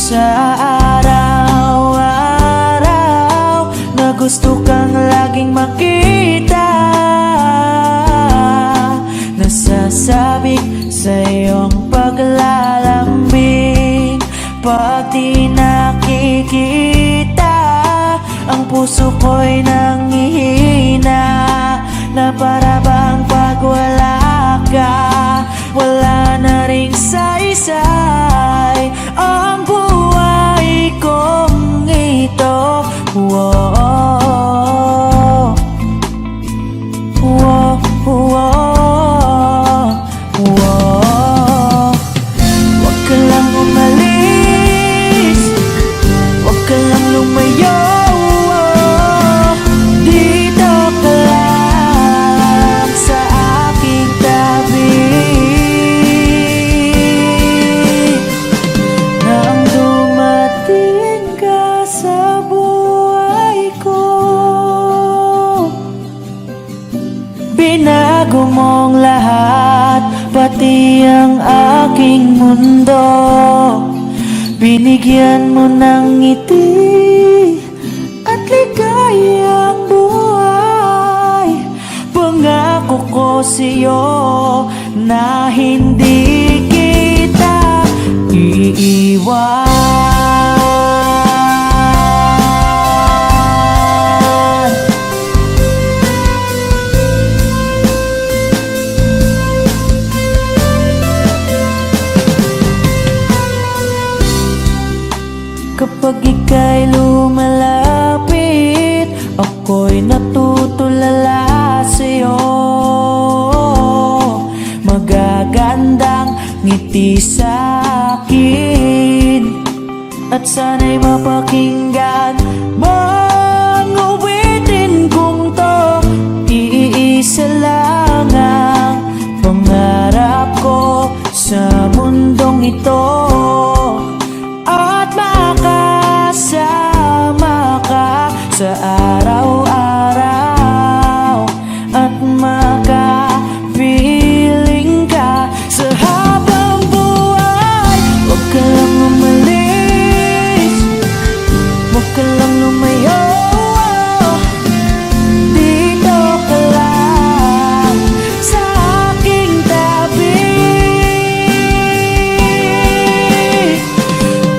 Sa araw-araw na gusto kang laging makita, nasasabik sa iyong paglalambing. Pag di nakikita, ang puso ko'y nanghihina, na para bang pag wala ka, wala na ring saysay ang buhay kong ito. Whoa, whoa, whoa, whoa. Huwag ka lang umalis, huwag ka lang lumayo, dito ka lang sa aking tabi. Nang dumating ka sa buhay ko, binago mong lahat, pati ang aking mundo. Binigyan mo ng ngiti at ligayang buhay. Pangako ko sa'yo na hindi kita iiwan. Kapag ika'y lumalapit, ako'y natutulala sa'yo. Magagandang ngiti sa'kin, at sana'y mapakinggan mong uwitin kong to. Iisa lang ang pangarap ko sa mundong ito, at makasama ka sa araw-araw, at makapiling ka sa habang buhay. Huwag ka lang umalis, huwag ka lang lumayo, dito ka lang sa aking tabi.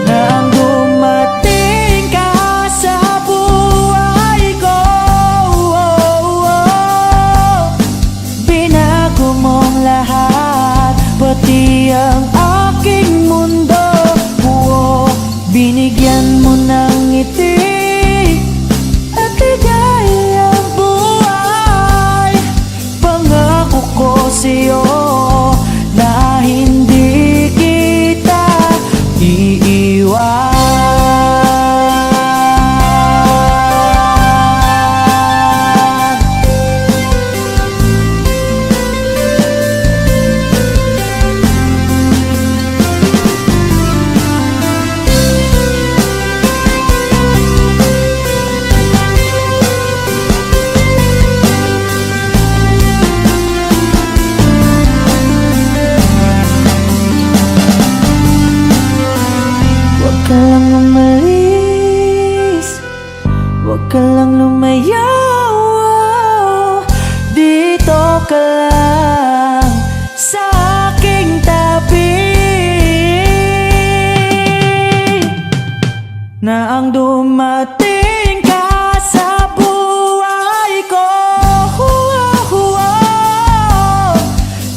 Nang dumating ka sa buhay ko, binago mong lahat, pati ang aking mundo. Binigyan mo ng ngiti at ligayang buhay. Pangako ko sa'yo na hindi kita iiwan. Huwag ka lang umalis, huwag ka lang lumayo, dito ka lang sa aking tabi. Na ang dumating ka sa buhay ko,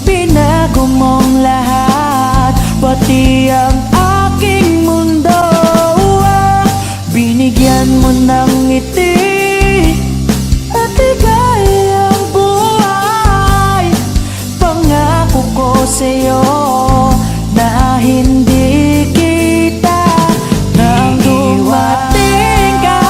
binago mong lahat, pati ang aking mundo. Binigyan mo ng ngiti at ligayang buhay. Pangako ko sa'yo na hindi kita nang dumating ka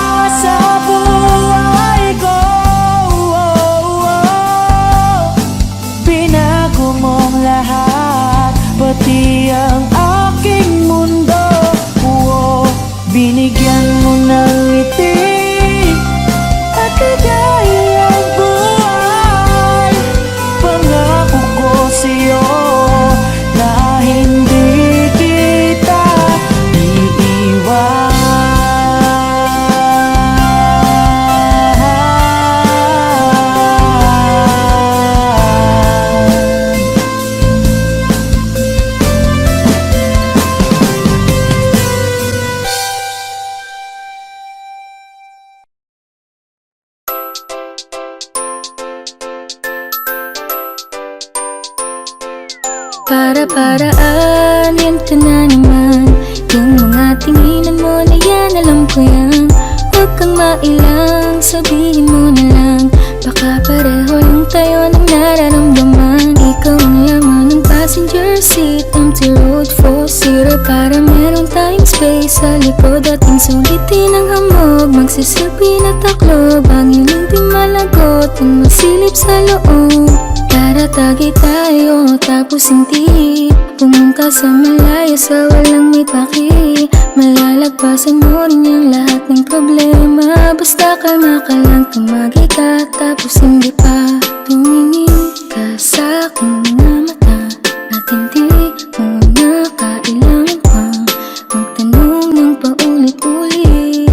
Para-paraan, yan ka na naman. Yung mga tinginan mo na yan, alam ko yan. Huwag kang mailang, sabihin mo na lang. Baka pareho lang tayo ng nararamdaman. Ikaw ang laman ng passenger seat, empty road, 4-seater. Para meron tayong space sa likod. Ating sulitin ang hamog, magsisilbi na taklob. Ang iyong di malagot, ang masilip sa loob. Taratagay tayo, tapos hindi pumunta sa malaya, sa walang may paki. Malalagpasan mo rin yung lahat ng problema. Basta kalma ka lang, tumagi ka, tapos hindi pa tumingin ka sa aking mga mata. At hindi mo na kailangan pang magtanong ng paulit-ulit.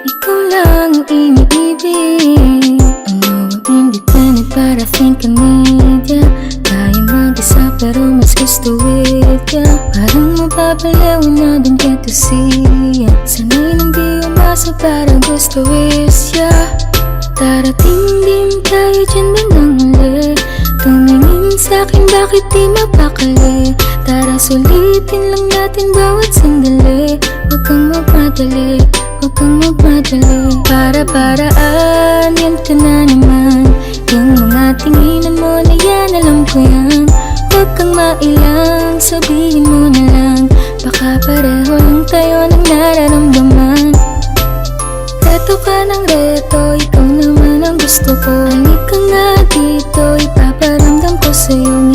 Ikaw lang ang iniibig. Ano ang independent para think I need ya. Kaya mag-isa pero mas gusto with ya. Parang mapapalaw na don't get to see ya. Sanay nang di umasa parang gusto is ya. Darating din tayo dyan bandang huli. Tumingin sa'kin bakit di mapakali. Tara sulitin lang natin bawat sandali. Huwag kang magmadali, huwag kang magmadali. Para-paraan, yan ka na naman. Yung mga tinginan mo na yan, alam ko yan. Huwag kang mailang, sabihin mo na lang. Baka pareho lang tayo ng nararamdaman. Reto ka ng reto, ikaw naman ang gusto ko. Halika nga dito, ipaparamdam ko sa'yong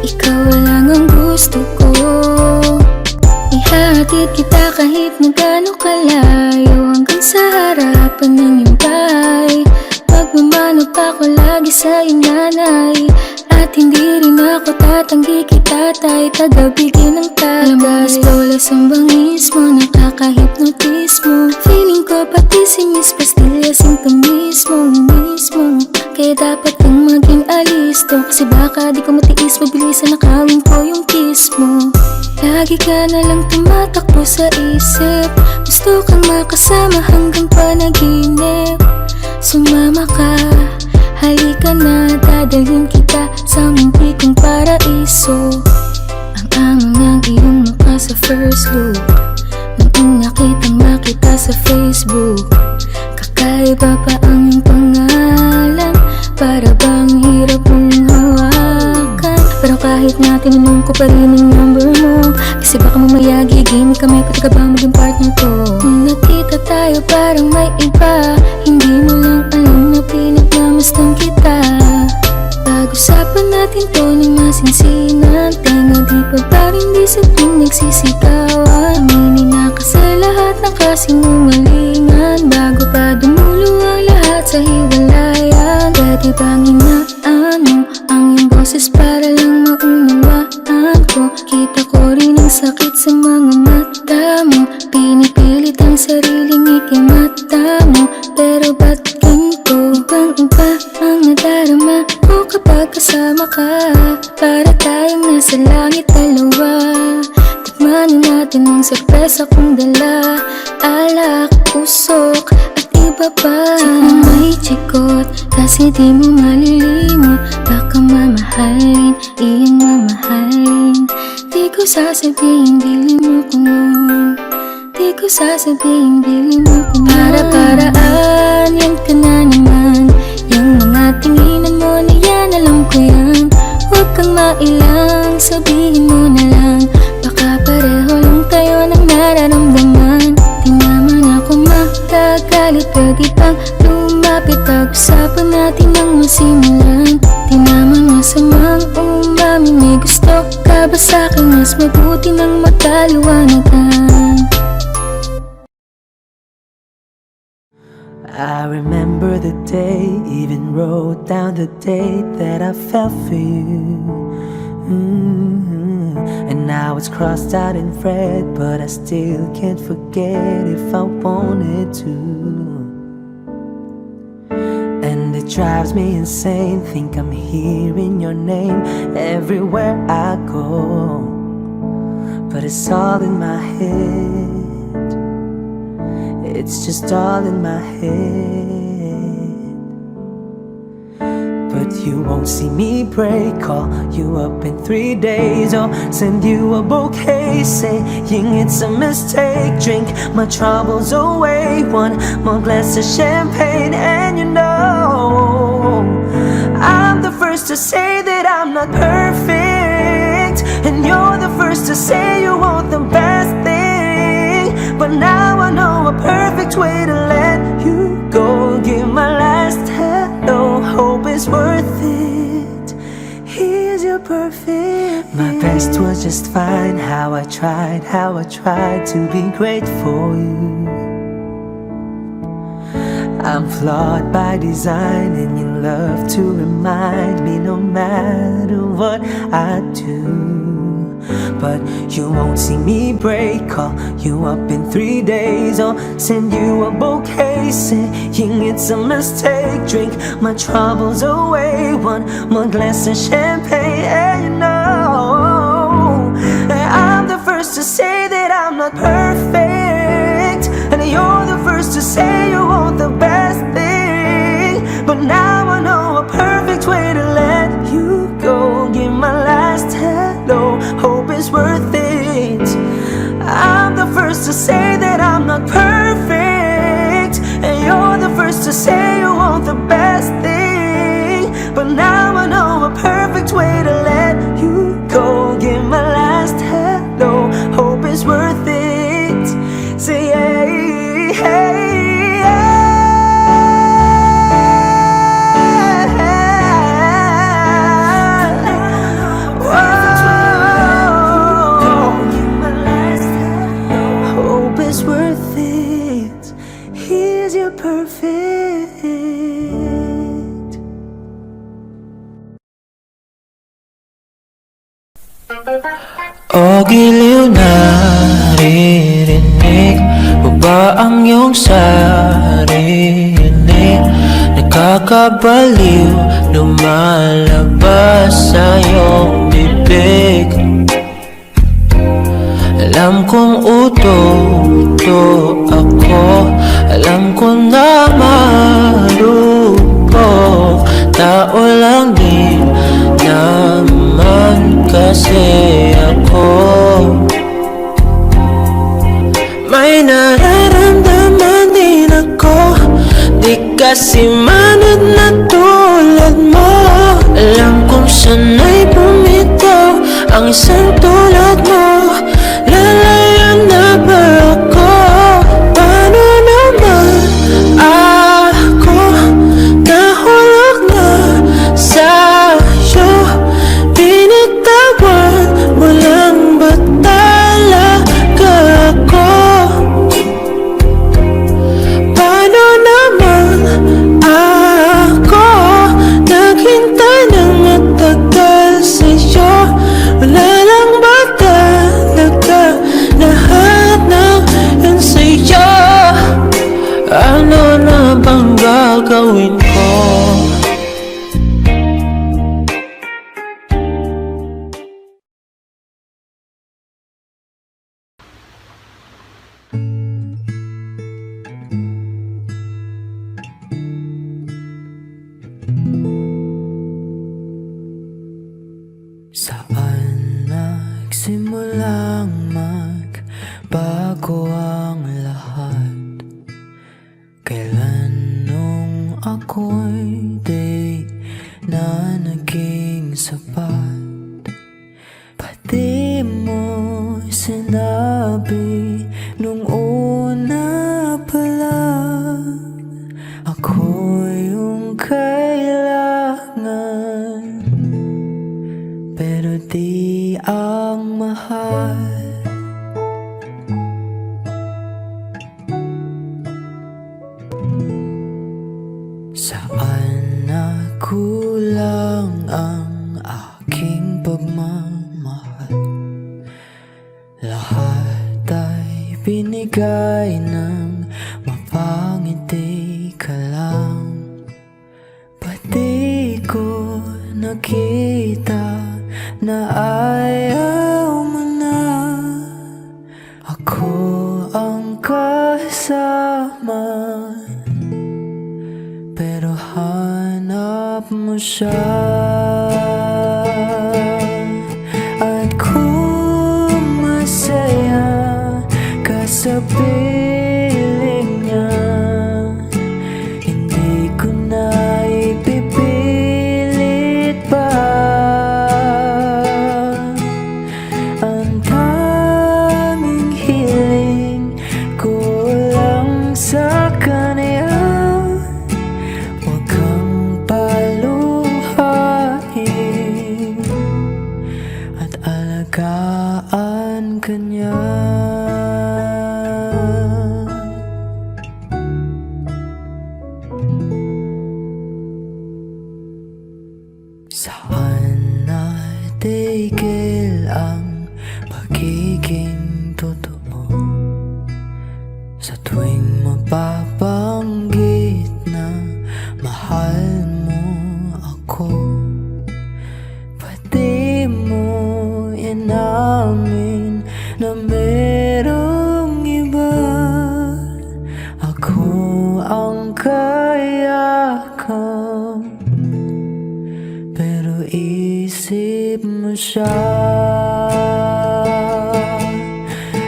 ikaw lang ang gusto ko. Ihatid kita kahit na gaano kalayo, hanggang sa harapan ng iyong bahay. Magmamano pa ko lagi sa iyong nanay. At hindi rin ako tatanggi kita, tayo tagabigin ng tagay. Lambas bolas ang bangis mo, nakaka-hypnotis mo. Feeling ko pati si Miss Pastillas yung tamis mo. Kaya dapat kang maging alisto, kasi baka di ko matiis, mabilisan nakawin ko yung kiss mo. Lagi ka na lang tumatakbo sa isip, gusto kang makasama hanggang panaginip. Sumama ka, halika na, dadalhin kita sa munti kong paraiso. Ang ango ng iyong mukha sa first look, nung nakitang makita sa Facebook. Kakaiba pa ang iyong pangalan, para bang hirap mong hawakan. Pero kahit na tinanong ko pa rin ang number mo, kasi baka mamaya gigimik kami, pati ka ba maging partner ko. Nung nakita tayo parang may iba, hindi mo lang alam na pinagmamasdan kita. Pag-usapan natin to ng masinsinan, tenga di pa parang di sa tuwing nagsisigawan. Aminin na ka sa lahat ng kasinungalingan, bago pa dumulo ang lahat sa hiwalayan. Pwede bang hinaan mo ang iyong boses para lang maunawaan ko? Kita ko rin ang sakit sa mga mata mo, pinipilit ang sariling ikimata mo. Pero ba't ganito? Ibang-iba ang nadarama ko kapag kasama ka. Para tayong nasa langit dalawa. Tikman natin ang sorpresa kong dala. Alak, usok at iba pa. Di may chikot, kasi di mo malilimot. Baka mamahalin, iyong mamahalin. Di ko sasabihin, bilhin mo ko nun. Di ko sasabihin, bilhin mo ko nun. Para-paraan, yan ka na naman. Yung mga tinginan mo na yan, alam ko yan. Huwag kang mailang, sabihin mo na lang. Baka pareho lang tayo ng nararamdaman. Di naman ako magagalit, pwede bang lumapit? Pag-usapan natin ang masimulan. Di naman masamang umamin, may gusto ka ba sa'kin? Mas mabuti nang magkaliwanagan. I remember the day, even wrote down the date that I fell for you. And now it's crossed out in red, but I still can't forget if I wanted to. And it drives me insane, think I'm hearing your name everywhere I go. But it's all in my head, it's just all in my head. But You won't see me break, call you up in 3 days, or send you a bouquet saying it's a mistake. Drink my troubles away, one more glass of champagne, and you know I'm the first to say that I'm not perfect, and you're the first to say you want the best thing. But now I know a perfect way to let you go. Give my last hello, hope it's worth it. Here's your perfect. My best was just fine. How I tried to be great for you. I'm flawed by design, and you love to remind me no matter what I do. But you won't see me break, call you up in 3 days, or send you a bouquet saying it's a mistake. Drink my troubles away, one more glass of champagne, and you know that I'm the first to say that I'm not perfect, and you're the first to say you want the best thing. But now I know a perfect way to let you go. Give my last hello, hope it's worth it. I'm the first to say that I'm not perfect, and you're the first to say you want the best thing. But now I know a perfect way to let you go. Give my last hello, hope it's worth it. Say hey, hey. O giliw, naririnig mo ba ang iyong sarili? Nakakabaliw, lumalabas sa iyong bibig. Alam kong uto ako, alam ko na marupok. Tao lang din naman kasi ako. May nararamdaman din ako, di kasi manod na tulad mo. Alam kong sana'y bumitaw ang isang tulad mo. Lalayan na ba ako? Paano naman ako nahulog na sa'yo? Binitawan mo lang ba talaga ako? Paano naman ako naghintay ng matagal sa'yo? Wala lang ba talaga lahat ng yan sa'yo? Ano na bang gagawin ko? Saan nagsimulang magbago ang lahat? Kailan nung ako'y di na naging sapat? Pati mo sinabi nung una pa lang, ako yung kailangan, pero di ang mahal. Saan nakulang ang aking pagmamahal? Lahat ay binigay ng mapangiti ka lang. Pati ko nakita na ayaw mo na. Ako ang kasama, pero hanap mo siya. At kung masaya ka sa piling niya, hindi ko na ipipilit pa. Ang tanging hiling ko lang sa kanya, huwag kang paluhain at alagaan kanya. Saan natigil ang pagiging totoo? Sa tuwing mapabanggit na mahal mo ako, pati mo inamin na merong iba. Ako ang kayakap, pero isip mo siya.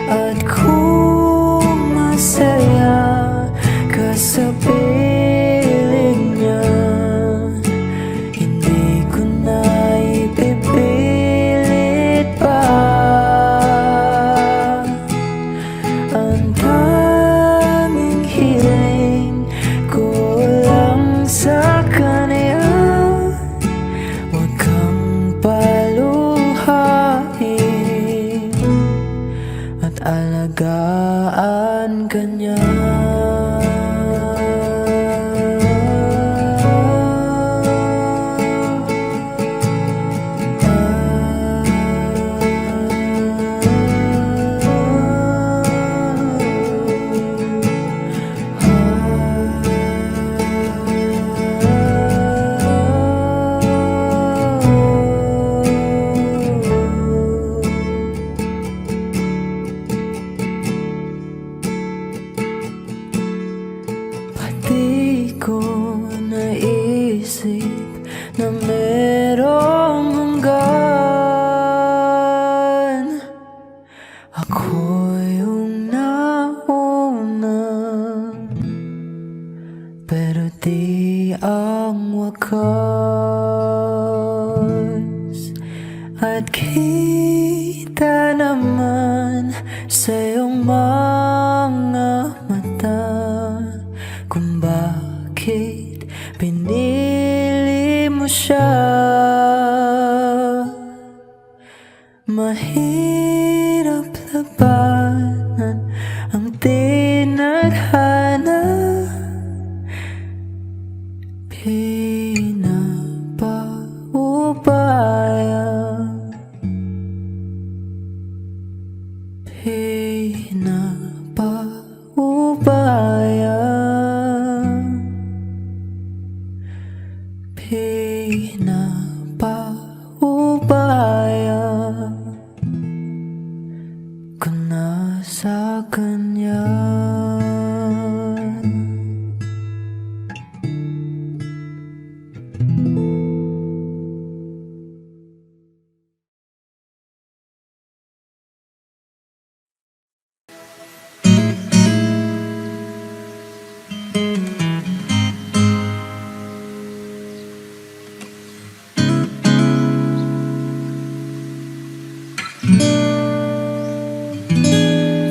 At kung masaya ka sa piling niya, hindi ko na ipipilit pa. Ang tanging hiling ko lang sa kanya, huwag kang paluhain at alagaan kanya. Pati ko naisip na merong hanggan. Ako yung nauna, pero di ang wakas. At kita naman sa iyong mga mata kung bakit pinili mo siya. Mahirap labanan ang tinadhana, pinapaubaya, pinapaubaya, pinapaubaya ko na sa kanya.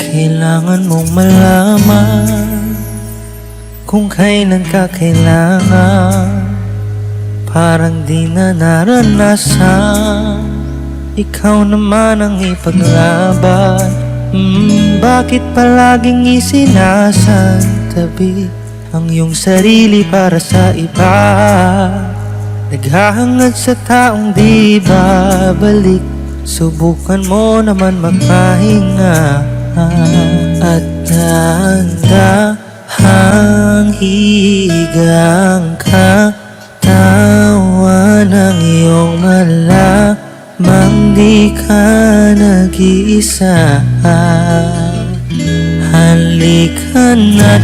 Kailangan mong malaman kung kailan ka kailangan. Parang di na naranasan, ikaw naman ang ipaglaban. Bakit palaging isinasantabi ang iyong sarili para sa iba? Naghahangad sa taong di babalik, subukan mo naman magpahinga. At dahan-dahang higang katawan ng iyong malamang di ka nag-iisa. Halika't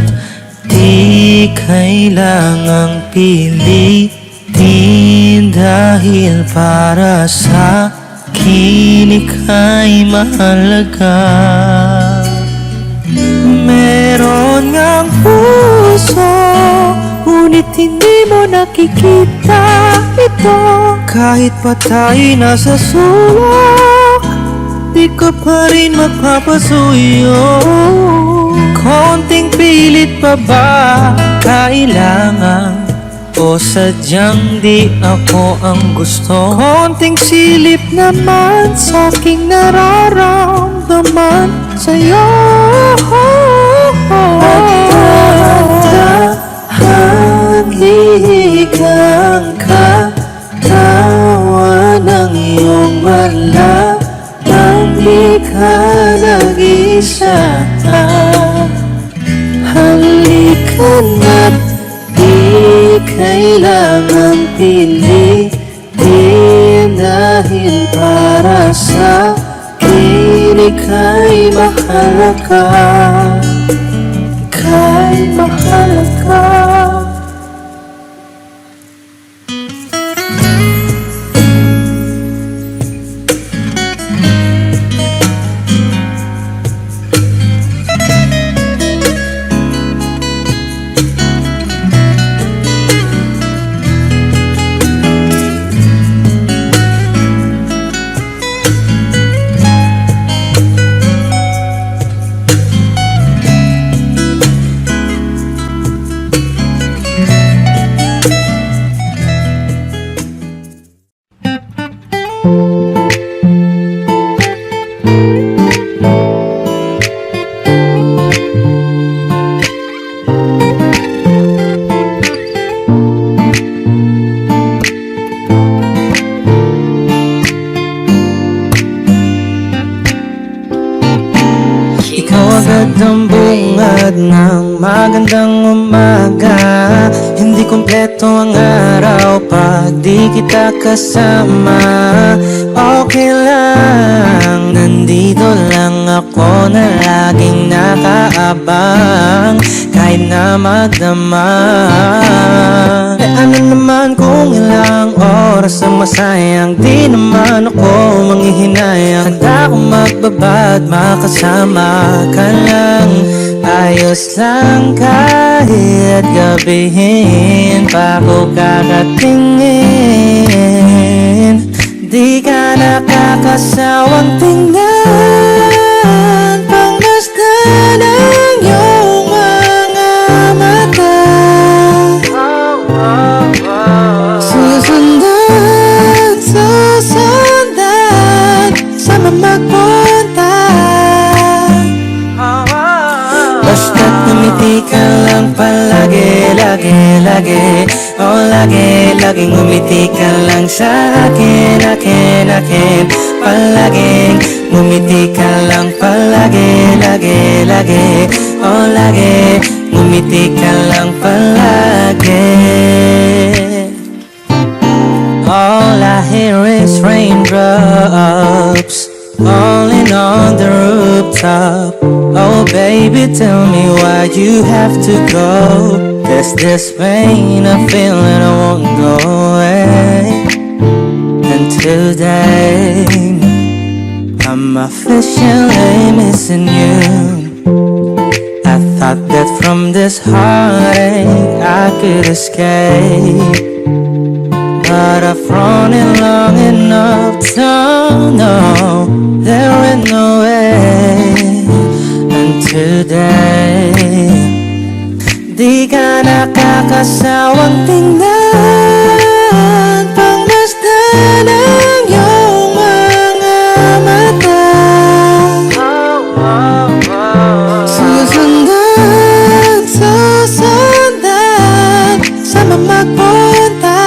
di kailangang pilitin Dahil para sa akin ika'y mahalaga. Meron ngang puso, ngunit hindi mo nakikita ito. Kahit pa tayo'y nasa sulok, di ka pa rin magpapasuyo. Konting pilit pa ba kailangan? O sadyang di ako ang gusto? Konting silip naman sa aking nararamdaman sa'yo. At lihigang katawan ng iyong wala, nang di ka nag-isa. Halika na't di kailangan pilitin, dahil para sa akin ika'y mahalaga. Ika'y mahalaga. Agad ang bungad ng magandang umaga. Hindi kumpleto ang araw pag di kita kasama. Okay lang, nandito lang ako na laging nakaabang, kahit na magdama. Ano naman kung ilang oras ang masayang, di naman ako manghihinayang. Handa akong magbabad, makasama ka lang. Ayos lang kahit gabihin pa ko kakatingin. Di ka nakakasawang tingnan, pangmasdan ang iyong mga mata. Susundan, susundan, sama magpunta. Basta't ngumiti ka lang palagi, lagi, lagi. Oh, lagi, laging ngumiti ka lang sa akin, akin, akin. Palaging ngumiti ka lang palagi, lagi, lagi. Oh, lagi, ngumiti ka lang palagi. All I hear is raindrops falling on the rooftop. Oh baby, tell me why you have to go. There's this pain I feel and I won't go away. And today I'm officially missing you. I thought that from this heartache I could escape, but I've run it long enough to know there ain't no way. And today, di ka nakakasawang tingnan, pangmasdan ang iyong mga mata. Susundan, susundan, sama magpunta.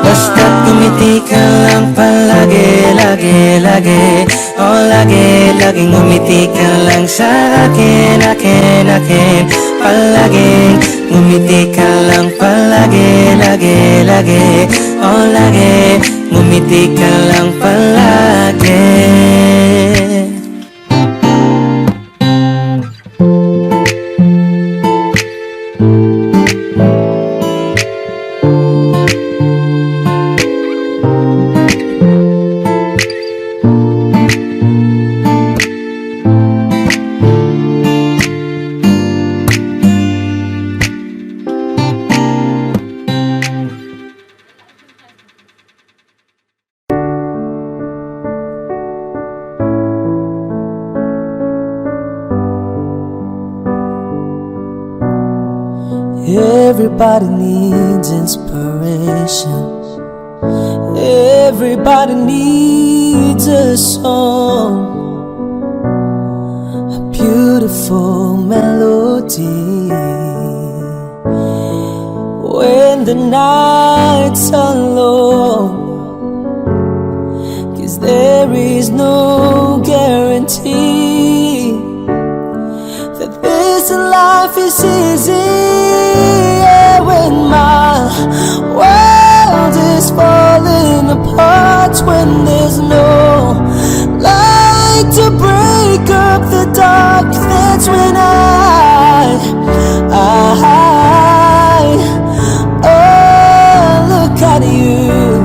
Basta't ngumiti ka lang palagi, lagi, lagi. Oh, lagi, laging ngumiti ka lang sa akin, akin, akin. Palaging ngumiti ka lang palagi, lagi, lagi. Oh, lagi, ngumiti ka lang palagi. Everybody needs inspiration. Everybody needs a song, a beautiful melody. When the nights are long, 'cause there is no guarantee that this life is easy. Yeah, when my world is falling apart, when there's no light to break up the dark, that's when oh, look at you.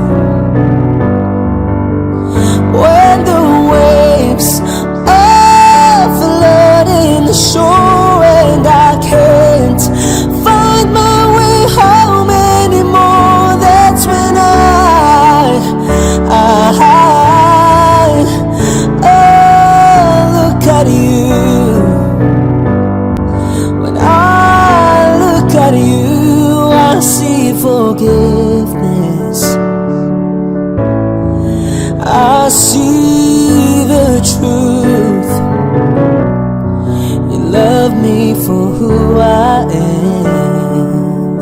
When the waves are flooding the shore and I can't find my way home anymore, that's when oh, look at you. When I look at you, I see forgiveness. I see the truth. You love me for who I am,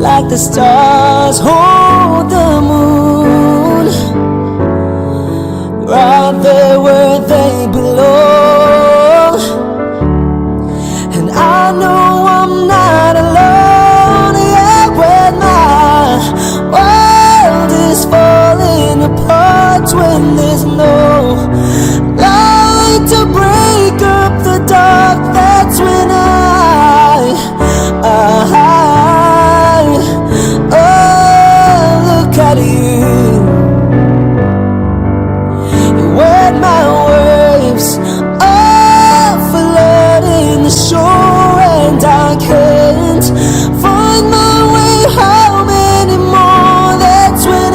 like the stars hold the moon, right there where they belong. And I know I'm not alone. Yeah, when my world is falling apart, when there's no light to break up the dark, that's when oh, look at you. When my waves are flooding the shore and I can't find my way home anymore, that's when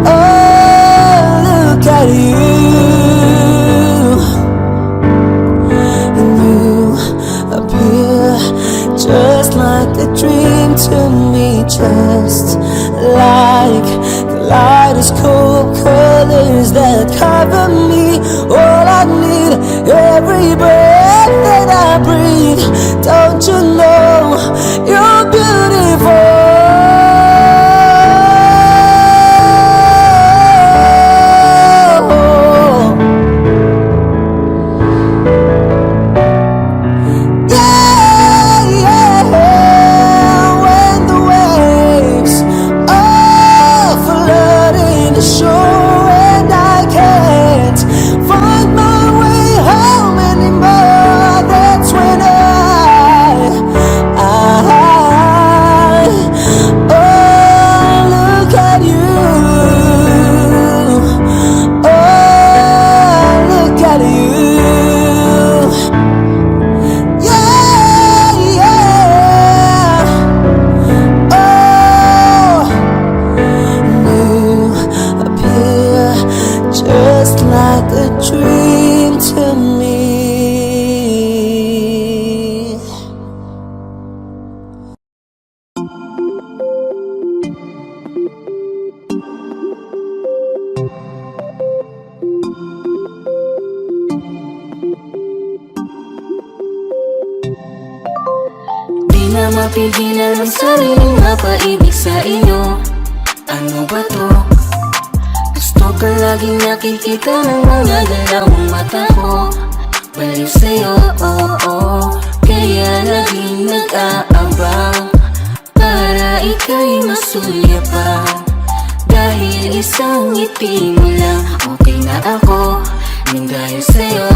oh, look at you. And you appear just like a dream to me, just like kaleidoscope colors that cover me. All I need, every breath that I breathe. Don't you know you're beautiful? Just like a dream to me. Di na mapigilan ang sariling mapaibig sa inyo. Ano ba to? Gusto ka laging nakikita ng mga dalawang mata ko. Baliw sa'yo, kaya laging nag-aabang para ika'y masulyapan. Dahil isang ngiti mo lang, okay na ako. Nang dahil sa'yo,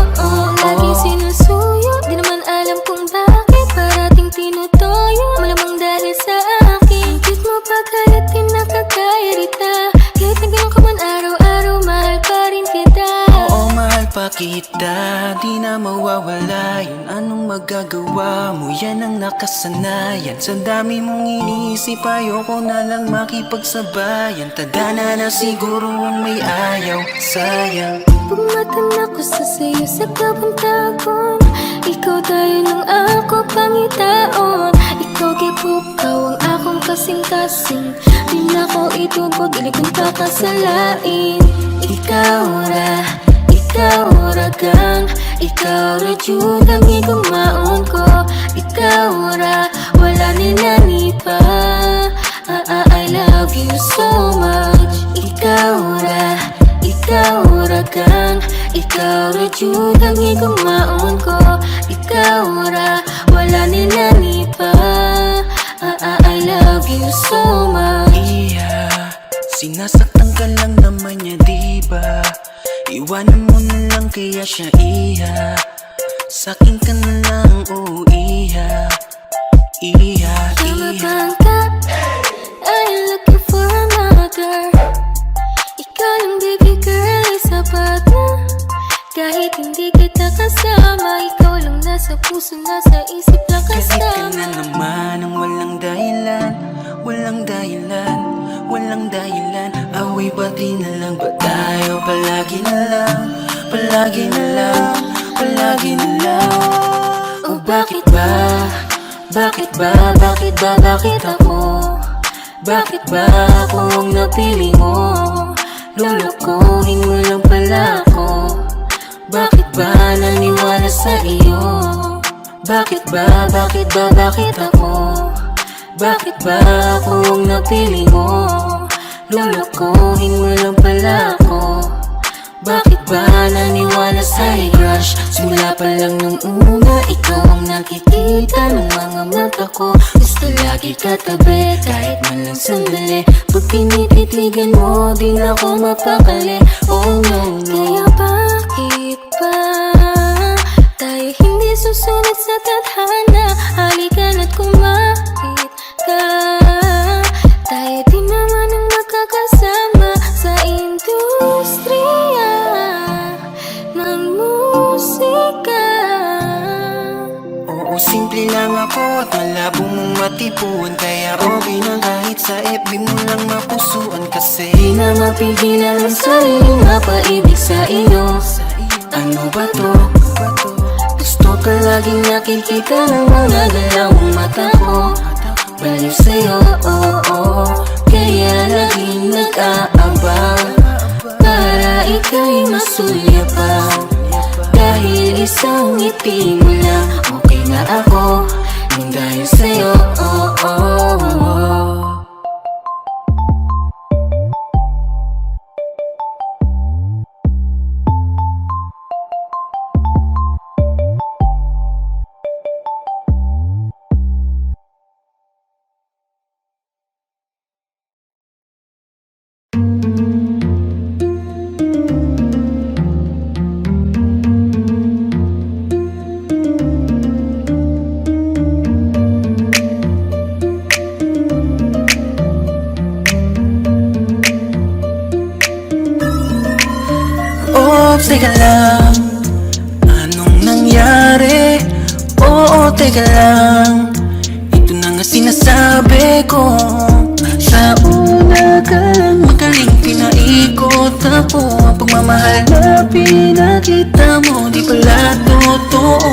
laging sinusuyo. Di naman alam kung bakit parating tinutoyo. Malamang dahil sa akin, cute mo pagkalat di nakakairita. Kahit na ganun ka man araw-araw, mahal pa rin kita. Oo, mahal pa kita, di na mawawala yun. Anong magagawa mo, yan ang nakasanayan. Sa dami mong iniisip, ayoko na lang makipagsabayan. Tadhana na siguro ang may ayaw, sayang. Pagmatan ako sa sayo sa kapuntagon. Ikaw tayo ng ako pangitaon. Ikaw kipukaw ang akong kasing-kasing. Di na ko itubog, ilikong kakasalain. Ikaw ra kang, ikaw ra jud ang igumaon ko. Ikaw ra, wala nilani pa. I love you so much. Ikaw ra kang, ikaw ra jud ang igumaon ko. Ikaw ra, wala nilani pa. I love you so much. Iya, sinasaktan ka lang naman niya, diba? Iwanan mo na lang kaya siya, iya. Sa'kin ka na lang, oh iya. Iya, Tama iya. bang ka? Are you looking for another? Ikaw lang baby girl ay sapat na. Kahit hindi kita kasama, ikaw lang nasa puso, nasa isip lang Kahit ka kasama. na naman ang walang dahilan, walang dahilan, walang dahilan. Away pati na lang ba tayo? Palagi na lang, palagi na lang, palagi na lang. Oh bakit ba? Bakit ba? Bakit ba? Bakit ako? Bakit ba ako ang napili mo? Lulukuhin mo lang pala ako. Bakit ba naniwala sa iyo? Bakit ba? Bakit ba? Bakit ako? Bakit ba ako ang napili mo? Lulukuhin mo lang pala ako. Bakit ba naniwala sa'y crush? Simula pa lang nung una, ikaw ang nakikita ng mga mata ko. Gusto lagi katabi, kahit man lang sandali. Pag tinititigan mo, di na ako mapakali. Oh no, no. Kaya bakit ba tayo hindi susunod sa tadhana? Halika na't kumapit ka. Tayo di naman ang magkakasama sa industriya ng musika. Oo, simple lang ako at malabo mong matipuan. Kaya okay na kahit sa FB mo lang mapusuan. Kasi Di na mapigilan ang sariling mapaibig sa iyo. Ano ba to? Gusto ka laging nakikita ng mga galawang mata ko. Baliw sa'yo, kaya laging nag-aabang para ika'y masulyapang. Dahil isang ngiti mo lang, okay na ako. Nang dahil sa'yo, oops, teka lang, anong nangyari? Oo, teka lang, ito na nga sinasabi ko. Sa una ka lang magaling pinaikot ako. Ang pagmamahal na pinakita mo, di pala totoo.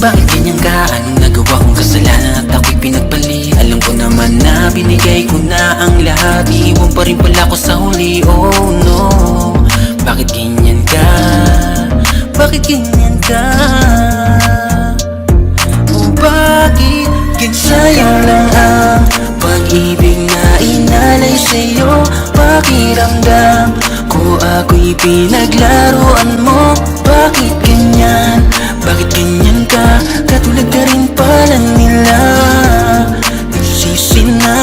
Bakit ganyan ka? Anong nagawa kong kasalanan at ako'y pinagpali? Alam ko naman na binigay ko na ang lahat. Iiwan pa rin pala ako sa huli, oh no. Bakit ganyan ka? Bakit ganyan ka? O bakit sayang lang ang pag-ibig na inalay sa'yo? Pakiramdam ko ako'y pinaglaruan mo. Bakit ganyan? Bakit ganyan ka? Katulad ka rin pala nila. Nagsisi na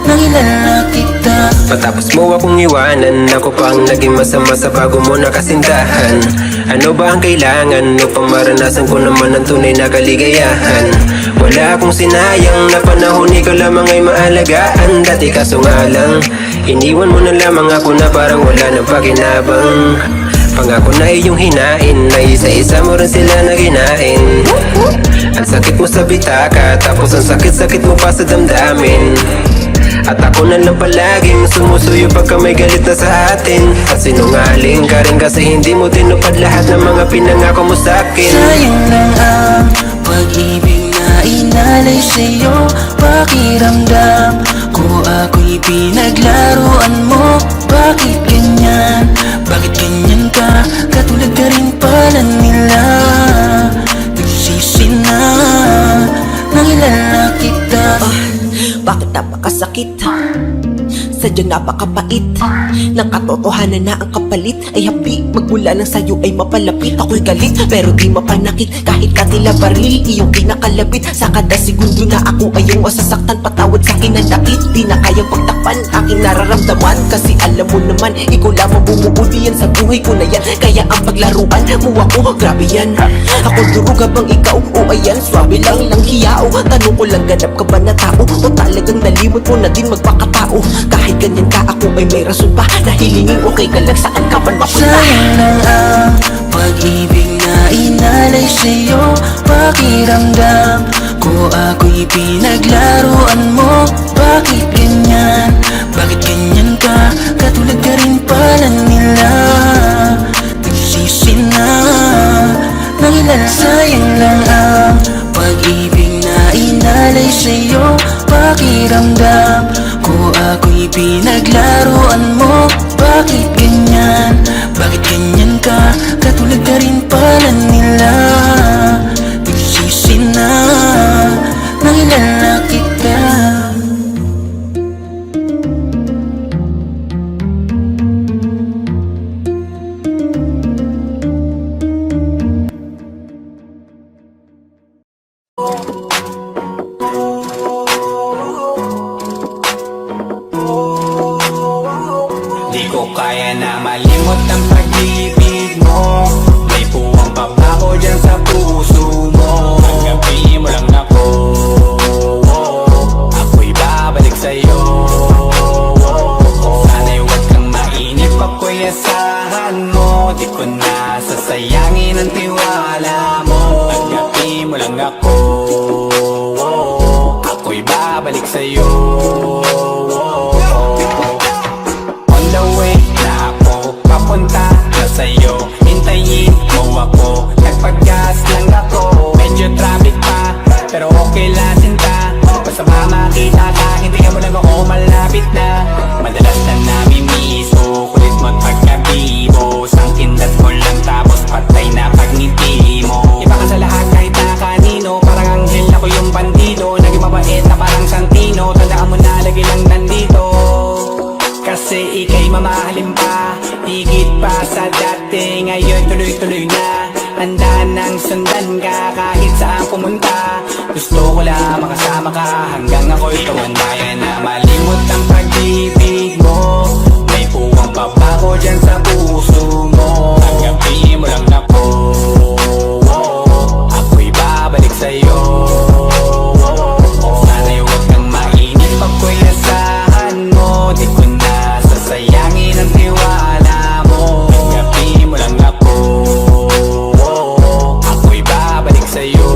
nangilala kita. Matapos mo akong iwanan, ako pa ang naging masama sa bago mo na kasintahan. Ano ba ang kailangan upang maranasan ko naman ang tunay na kaligayahan? Wala akong sinayang na panahon, ikaw lamang ay maalagaan. Dati kaso nga lang, iniwan mo na lamang ako na parang wala nang pakinabang. Pangako na iyong hinain, na isa-isa mo rin sila na ginain. Ang sakit mo sa bitaka, tapos ang sakit-sakit mo pa sa damdamin. At ako na lang palaging sumusuyo pagka may galit na sa atin. At sinungaling ka rin kasi hindi mo tinupad lahat ng mga pinangako mo sa'kin. Sayang lang ang pag-ibig na inalay sa'yo. Pakiramdam ko ako'y pinaglaruan mo. Bakit ganyan? Bakit ganyan ka? Katulad ka rin pala nila. Nagsisi na nangilala kita. Bakit napakasakit? Sadyang napakapait ng katotohanan na ang kapalit ay hapi. Magmula lang sa'yo ay mapalapit. Ako'y galit pero di mapanakit. Kahit katila baril, iyong pinakalabit. Sa kada segundo na ako ay iyong masasaktan. Patawad sa'kin ang dakit, di na kayang pagtakpan aking nararamdaman. Kasi alam mo naman, ikaw lamang bumubuti yan sa buhay ko na yan. Kaya ang paglaruan mo ako, grabe yan. Ako durog habang ikaw, o ayan, swabe lang hiyao. Tanong ko lang, ganap ka ba na tao? O talagang nalimot mo na din magpakatao? Kahit ganyan ka, ako ay may rason pa na hilingin okay ka lang, saan ka man mapunta? Sayang lang ang pag-ibig na inalay sa'yo. Pakiramdam ko ako'y pinaglaruan mo. Bakit ganyan? Bakit ganyan ka? Katulad ka rin pala nila. Nagsisi na nangilala. Sayang lang ang pag-ibig na inalay sa'yo. Pakiramdam ko ako'y pinaglaruan mo. Bakit ganyan? Bakit ganyan ka? Katulad ka rin pala nila. Nagsisi na nangilala kita. Di ko kaya na malimot ang pag-ibig mo. May puwang pa ba ko dyan sa puso mo? Tanggapin mo lang ako, ako'y babalik sa'yo. Sana'y huwag kang mainip, ako'y asahan mo. Di ko na sasayangin ang tiwala mo. Tanggapin mo lang ako, ako'y babalik sa'yo. On the way na ako papunta na sa'yo. Hintayin mo ako, nagpag-gas lang ako. Medyo traffic pa, pero okay lang sinta. Basta makita ka, hintayin mo lang ako, malapit na. Madalas na namimiso, kulit mo't pagkabibo. Sang kindat mo lang tapos patay na pagngiti mo. Iba ka sa lahat kahit na kanino, parang anghel ako yung bandido. Naging mabait na parang Santino, tandaan mo na lagi lang nandito. Kasi ika'y mamahalin pa, higit pa sa dati. Ngayon tuloy-tuloy na, handa nang sundan ka kahit saan pumunta. Gusto ko lang makasama ka hanggang ako'y tumanda. Kaya na malimot ang pag-ibig mo. May puwang pa ba ko dyan sa puso mo? Tanggapin mo lang ako, ako'y babalik sa'yo. Sana'y huwag kang mainip, ako'y asahan mo. Di ko na sasayangin ang tiwala mo. Tanggapin mo lang ako, ako'y babalik sa'yo.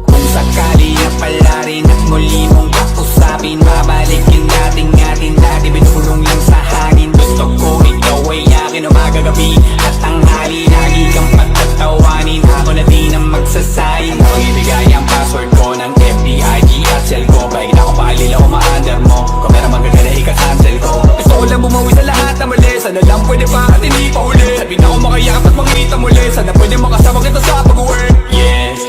Kung sakali na pala rin at muli mong kausapin, babalikin natin atin dati binulong lang sa hangin. Gusto ko ikaw ay akin umaga-gabi at tanghali. Lagi kang pagtatawanin, ako na din ang magsasayang. Kung ibigay ang password ko ng FBIG at cell ko, bakit ako paalila o ma-under mo? Kung meron magagala ika-cancel ko. Gusto ko lang bumawi sa lahat na mali. Sana lang pwede pa at hindi pa uli. Sabi na ako makayakap at makita muli. Sana pwede makasama kita sa pag-work. Yes,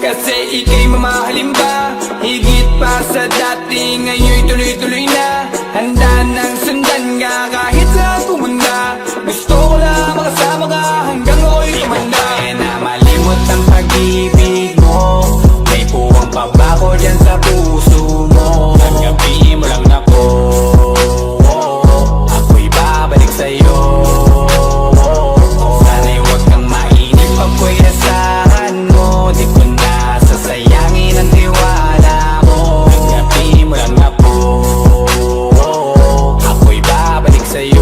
kasi ika'y mamahalin ba, higit pa sa dati. Ngayon'y tuloy-tuloy na, handa nang sundan ka kahit saan pumunta. Gusto ko lang makasama ka hanggang ako'y tumanda. Kaya na malimot ang pag-ibig mo. May puwang pa ba ko dyan sa puso mo? Tanggapin mo lang ako, ako'y babalik sa'yo. Sana'y huwag kang mainip, ako'y asahan mo. Di ko na sasayangin ang tiwala mo. Tanggapin mo lang ako, ako'y babalik sa'yo.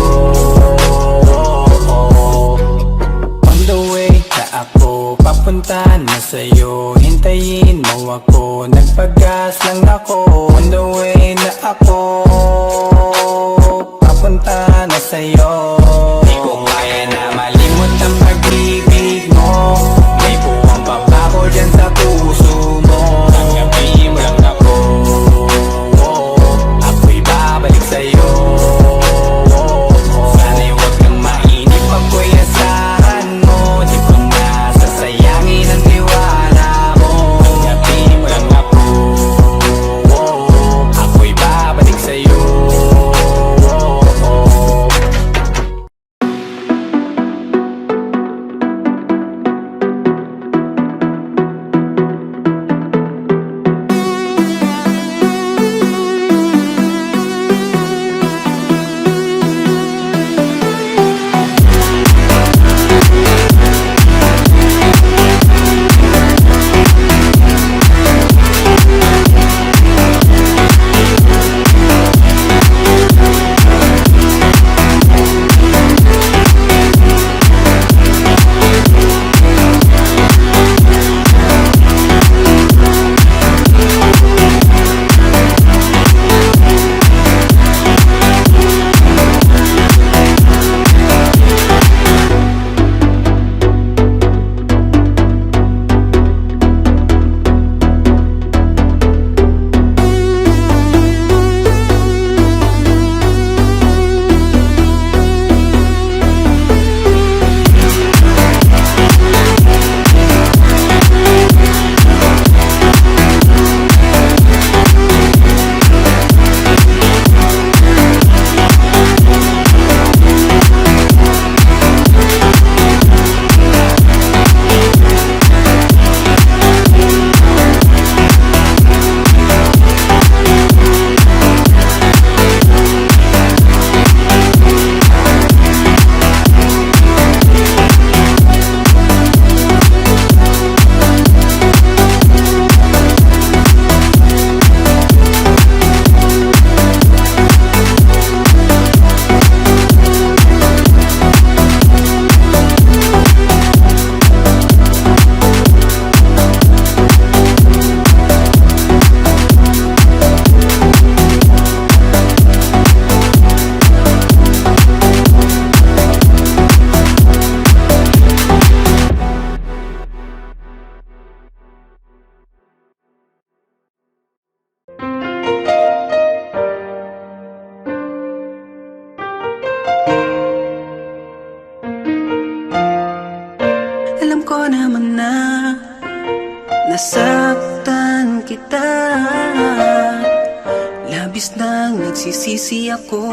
oras nang nagsisisi ako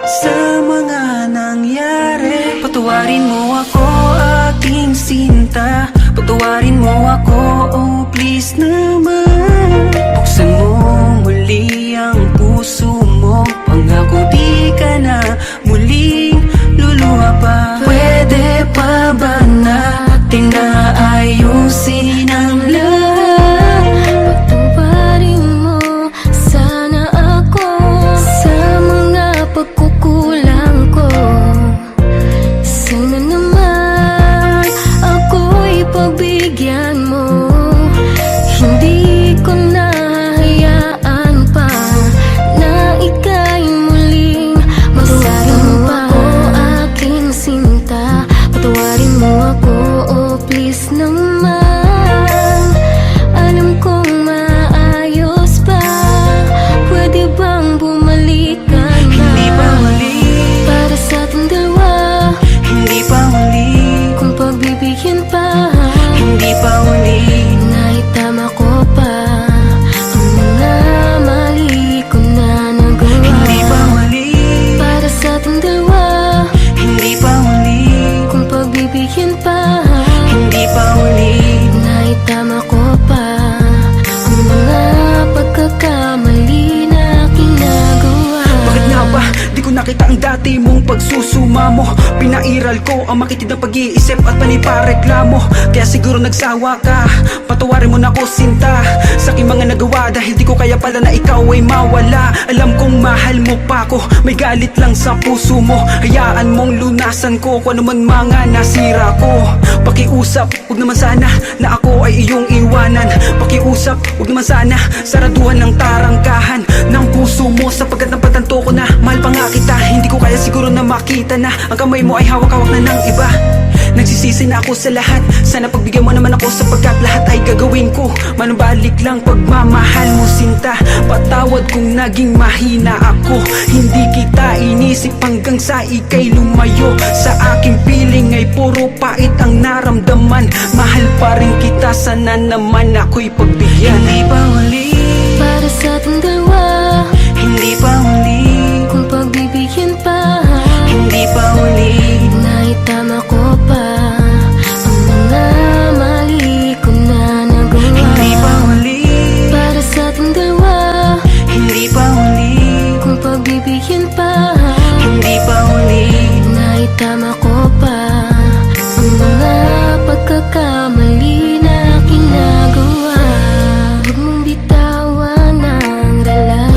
sa mga nangyari. Patawarin mo ako, aking sinta. Patawarin mo ako, oh please naman. Buksan mo muli ang puso mo. Pangako di ka na muling luluha pa. Pwede pa ba natin na ayusin ang lahat? Patawarin mo sana ako sa mga pagkukulang ko. Sana naman ako'y pagbigyan mo. Hindi ko nahahayaan pa na ika'y muling magsabi mo ako, aking sinta. Patawarin mo ako, oh please naman. Alam kong maayos pa. Pwede bang bumalik ka na? Hindi pa huli, Para sa ating dalawa, hindi pa huli, kung pagbibigyan pa, hindi pa huli. naitama ko pa ang mga mali ko na nagawa. Hindi pa huli, Para sa ating dalawa, hindi pa huli, kung pagbibigyan pa, hindi pa huli. naitama ko pa ang mga pagkakamali na ginagawa. Bakit nga ba di ko nakita ang dati mong pagsusuma mo? Pinairal ko ang makitid ng pag-iisip at panipareklamo. Kaya siguro nagsawa ka, patawarin mo na ako sinta. Sa aking mga nagawa dahil di ko kaya pala na ikaw ay mawala. Alam kong mahal mo pa ko, may galit lang sa puso mo. Hayaan mong lunasan ko kung ano man mga nasira ko. Pakiusap, huwag naman sana na ako ay iyong iwanan. Pakiusap, huwag naman sana saraduhan ng tarangkahan ng puso mo, sapagkat napatanto ko na mahal pa nga kita. Hindi ko kaya siguro na makita na ang kamay mo ay hawak-hawak na ng iba. Nagsisisi na ako sa lahat, sana pagbigyan mo naman ako, sapagkat lahat ay gagawin ko. Manubalik lang pagmamahal mo sinta. Patawad kung naging mahina ako, hindi kita inisip hanggang sa ika'y lumayo. Sa aking piling ay puro pait ang naramdaman. Mahal pa rin kita, sana naman ako'y pagbigyan. Hindi pa huli, Para sa ating dalawa, hindi pa huli, kung pagbibigyan pa, hindi pa huli. naitama ko pa ang mga mali ko na nagawa. Hindi pa huli, Para sa ating dalawa, hindi pa huli, kung pagbibigyan pa, hindi pa huli. naitama ko pa ang mga pagkakamali na ginagawa. Huwag mong bitawan ang relasan.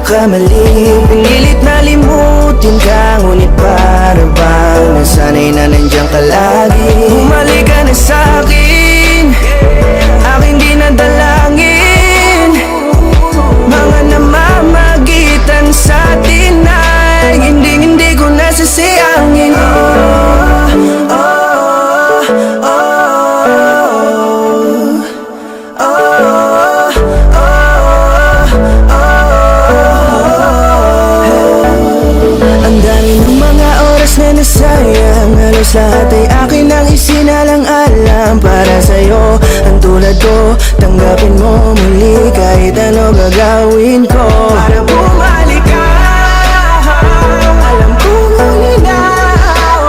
nagkakamali Pinilit na limutin ka ngunit para bang nasanay na nandiyan ka lagi Bumalik ka na sa'kin, aking di nadalangin Mga namamagitan sa'tin ay hindi ko nasasayangin Ang dami ng mga oras na nasayang Halos lahat ay akin ang isinalang-alam Para sa'yo, ang tulad ko Tanggapin mo muli kahit ano gagawin ko Para bumalik ka Alam kong ulinaw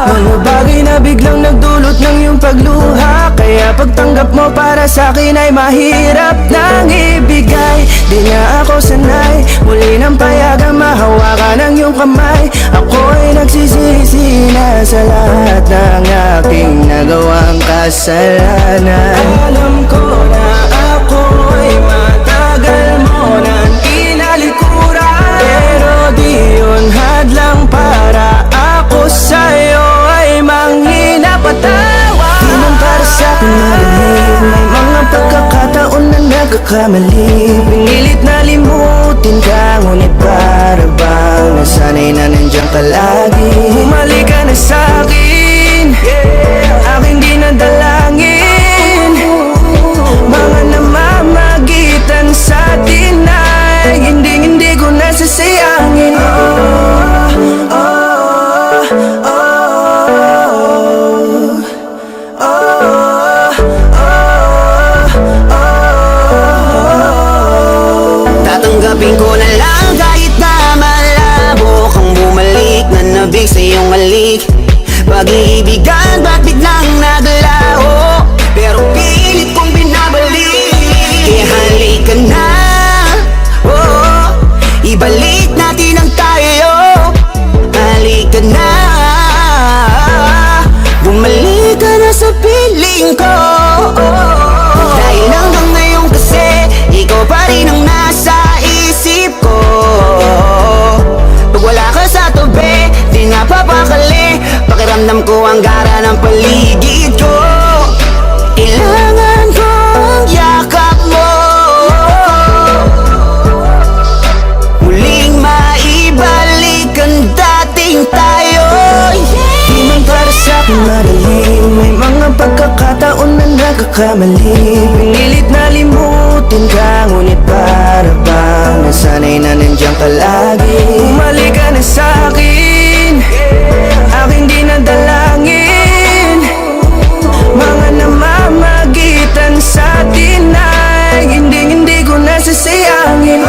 Mga bagay na biglang nagdulot ng iyong pagluha Kaya pagtanggap mo para sa'kin ay mahirap nang ibigay Di nga ako sanay Muli ng payagang mahawakan ang iyong kamay Ako'y nagsisisi na sa lahat ng aking nagawang kasalanan Alam ko na ako'y matagal mo nang kinalikuran Pero di yun hadlang para ako sa'yo ay manghina patawa Di man para sa'kin marinig May mga pagkakataon na nagkakamali Pinilit na limutin ka ngunit para bang nasanay na nandiyan ka lagi Bumalik ka na sa'kin, aking di nadalangin Mga namamagitan sa'tin ay hindi ko nasasayangin Tatanggapin ko na lang kahit na malabo kang bumalik na nabig sa iyong halik Pag-iibigan ba't biglang naglaho Pero pilit kong binabalik Kaya halika na oh, ibalik natin ang tayo Halika na bumalik ka na sa piling ko Dahil hanggang ngayon kasi ikaw pa rin ang nasa isip ko Pag wala ka sa tabi, di napapakali Pakiramdam ko ang gara ng paligid ko Kailangan ko ang yakap mo Muling maibalik ang dating tayo Di man para sa'kin madali May mga pagkakataon na nagkakamali Pinilit na limutin ka ngunit para bang nasanay na nandiyan ka lagi Bumalik ka na sa'kin, aking di nadalangin Mga namamagitan sa'tin ay hindi ko nasasayangin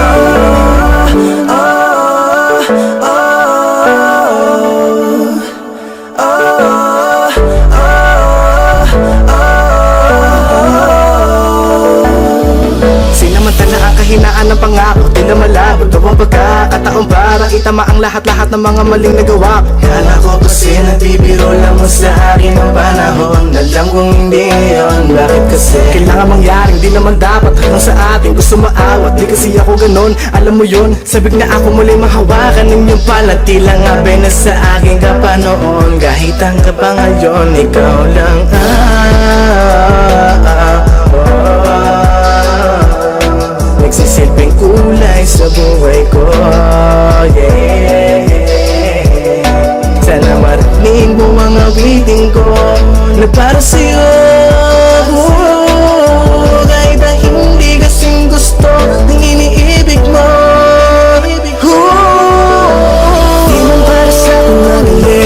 Sinamantala ang kahinaan ng pangako Di na malabo daw ang pagkakataon Para itama ang lahat-lahat ng mga maling nagawa Kala ko kasi nagbibiro lang mo sa akin ang panahon Alam kong hindi yun, bakit kasi kailangan mangyaring di naman dapat Hanggang sa atin gusto maawat Di kasi ako ganon, alam mo yun Sabik na ako muli mahawakan ng iyong palad Tila nga na sa akin ka pa noon Kahit ang ka pa ngayon, ikaw lang Nagsisilbing kulay sa buhay ko yeah. Sana marinig mo mga awitin ko Na para sa'yo Kahit na hindi kasing gusto Ng iniibig mo Di man para sa'kin madali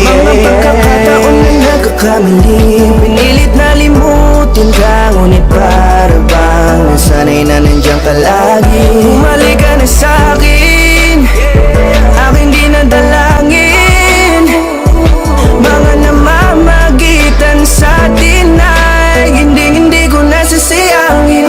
Mga pagkakataon na nagkakamali Pinilit na limutin ka ngunit para bang nasanay na nandiyan ka lagi Bumalik ka na sa'kin, aking di nadalangin Mga namamagitan sa'tin ay hindi ko nasasayangin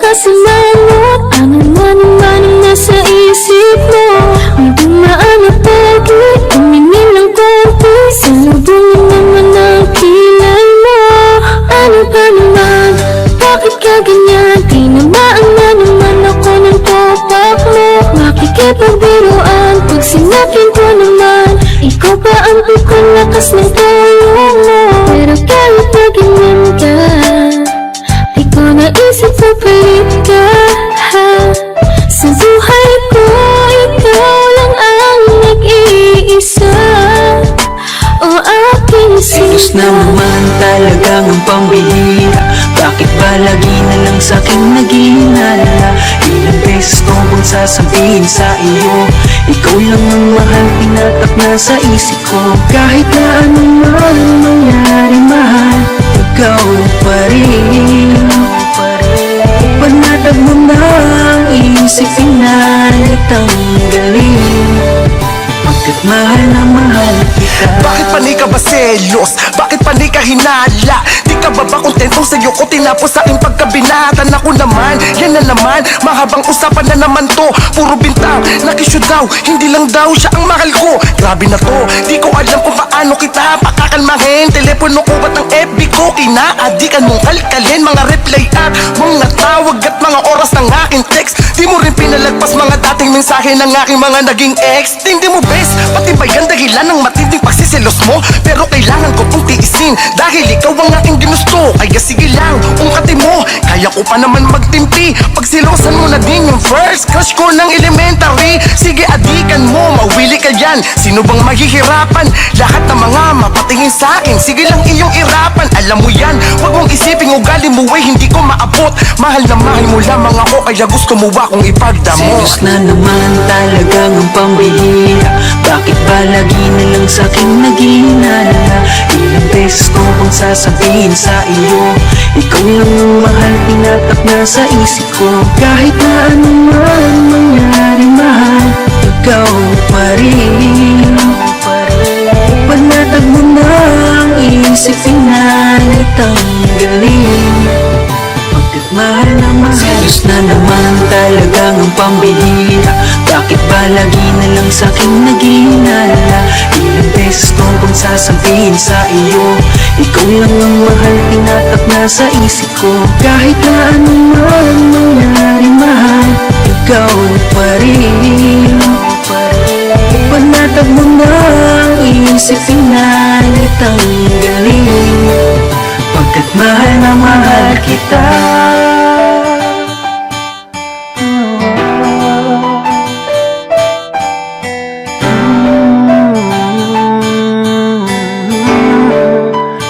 nakasamanot? Ano na naman ang nasa isip mo? May dumaan na bakit tumingin ng konti? Salubungin naman ang kilay mo. Ano ba naman? Bakit ka ganyan? Tinamaan na naman ako ng topak mo. Makikipagbiruan pag sinapin ko naman, ikaw ba ang bukong lakas ng tulong mo? Pero kahit na ganyan ka, di ko naisip papalit ka, ha? Sa buhay ko, ikaw lang ang nag-iisa. O aking Selos na naman talagang ang pambihira. Bakit ba lagi na lang sa'king naghihinala? Ilang beses ko bang sasabihin sa iyo, ikaw lang ang mahal, tinatak na sa isip ko. Kahit na ano man mangyari, mahal, ikaw pa rin. Panatag mo na ang isip, pinalit ang galing. Pagkat mahal na mahal kita. Bakit panay ka ba selos? Bakit panay ka hinala? Di ka ba kontentong sa'yo ko tinapos sa aking pagkabinatan? Ako naman, yan na naman, mahabang usapan na naman to. Puro bintang, nakisyo daw, hindi lang daw siya ang mahal ko. Grabe na to, di ko alam kung paano kita pakakalmahin. Telepono ko ba't ang FB ko? Kinaadikan mong kalkalin, mga reply at mga tawag at mga oras ng aking text. Di mo rin pinalagpas mga dating mensahe ng aking mga naging ex. Hindi mo best, pati ba yan dahilan ng matinding pagsiselos mo? Pero kailangan ko itong tiisin dahil ikaw ang aking ginusto. Kaya sige lang, ungkatin mo, kaya ko pa naman magtimpi. Pagsilosan mo na din yung first crush ko ng elementary. Sige adikan mo, mawili ka yan. Sino bang mahihirapan? Lahat ng mga mapatingin sa akin, sige lang iyong irapan. Alam mo yan, wag mong isipin ugali mo ay hindi ko maabot. Mahal na mahal mo lamang ako, kaya gusto mo akong ipagdamot. Selos na naman talagang ang pambihira. Bakit ba lagi na lang sa'king naghihinala? Ilang beses ko bang sasabihin sa iyo, ikaw lang ang mahal, tinatak na sa isip ko. Kahit na ano man mangyari, mahal, ikaw pa rin. Panatag mo na ang isip, pinalit ang galing. Pagkat mahal na mahal. Selos na naman talagang ang pambihira. Bakit ba lagi na lang sa'king naghihinala? Ilang beses ko bang sasabihin sa iyo, ikaw lang ang mahal, tinatak na sa isip ko. Kahit na ano man mangyari, mahal, ikaw pa rin. Panatag mo na ang isip, pinalit ang galing. Pagkat mahal na mahal kita.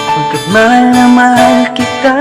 Pagkat mahal na mahal kita.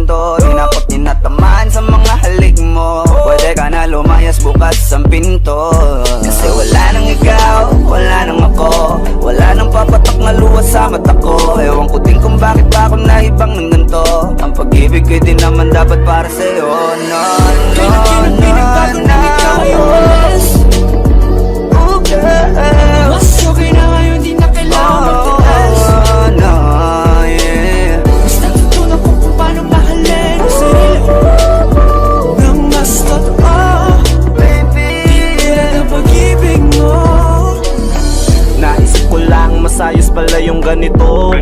rin to. Di na ko tinatamaan sa mga halik mo. Pwede ka na lumayas, bukas ang pinto. Kasi wala nang ikaw, wala nang ako, wala nang papatak na luwas sa mata ko. Ewan ko din kung bakit ba ako naibang ng ganito. Ang pag-ibig ko din naman dapat para sa'yo. No, no, Pinagbago na ikaw ay umalis. Oh girl, Mas okay na ngayon, di na kailangan magtiis. oh no, yeah. Basta tutunan ko kung paano mahalin ang sarili nang mas totoo. Baby, Tulad ng pag-ibig mo. naisip ko lang masayos pala yung ganito.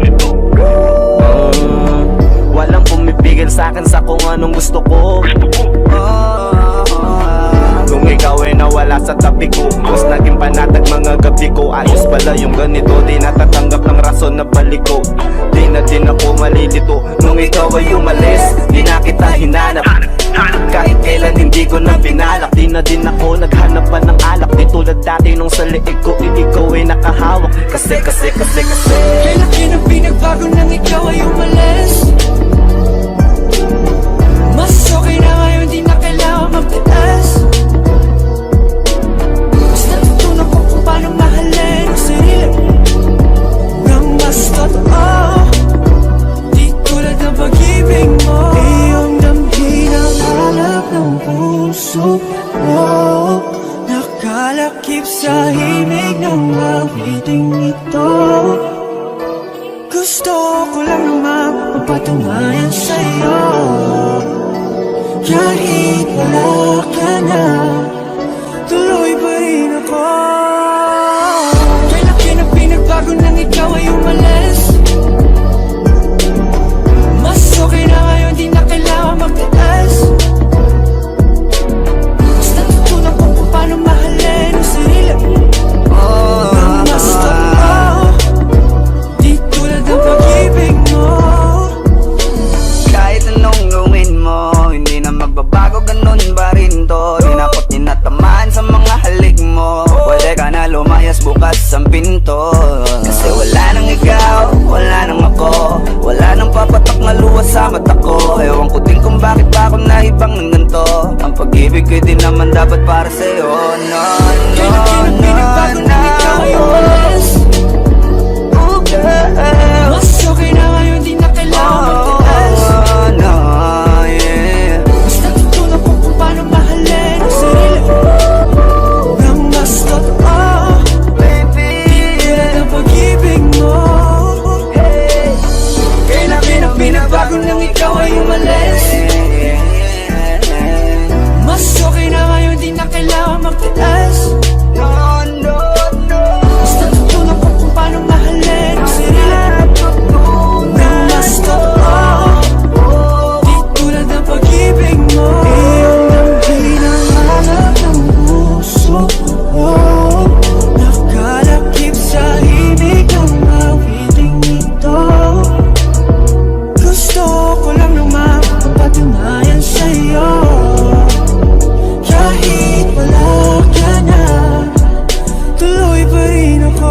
Walang pumipigil sa'kin sa kung anong gusto ko. Kung ikaw ay nawala sa tabi ko, mas naging panatag mga gabi ko. Ayos pala yung ganito, di natatanggap ng rason na balik ko. Di na din ako malilito nung ikaw ay umalis. Di na kita hinanap, kahit kailan hindi ko na pinalak. Di na din ako naghanap pa ng alak. Di tulad dati nung sa liig ko, ikaw ay nakahawak. Kasi Kailan kinang pinagbago nang ikaw ay umalis. Mas okay na ngayon, di na kailangan magtiis. Basta tutunan ko kung paano mahalin ang sarili nang mas totoo. Di tulad ng pag-ibig mo. Iyong damhin ang hanap ng puso mo. Nakalakip sa himig ng awiting ito. Gusto ko lang naman mapatunayan sa'yo. Kahit wala ka na, tuloy pa rin ako. Kailan kinang pinagbago nang ikaw ay umalis. Mas okay na ngayon, di na kailangan magtiis. Basta tutunan ko kung paano mahalin ang sarili nang mas totoo. Di tulad ng pag-ibig mo. kahit anong gawin mo, hindi na magbabago, ganun pa rin to. Di na ko tinatamaan sa mga halik mo. Pwede ka na lumayas, bukas ang pinto. Kasi wala nang ikaw, wala nang ako, wala nang papatak na luwas sa mata ko. Ewan ko din kung bakit ba ako naibang ng ganito. Ang pag-ibig ko din naman dapat para sa'yo. No, no, Kailan kinang pinagbago nang ikaw ay umalis. oh girl, Mas okay na ngayon, di na kailangan magtiis. oh no, yeah. Basta tutunan ko kung paano mahalin ang sarili nang mas totoo. Baby, Tulad ng pag-ibig mo. Kailan kinang pinagbago nang ikaw ay umalis. Mas okay na ngayon, di na kailangan magtiis. no, no, no. Basta tutunan ko kung paano mahalin ang sarili nang mas totoo. Di tulad ng pag-ibig mo. Iyong damhin ang hanap ng puso mo. Nakalakip sa himig ng awiting ito. Gusto ko lang naman mapatunayan sa'yo. Kahit wala ka na, tuloy pa rin ako.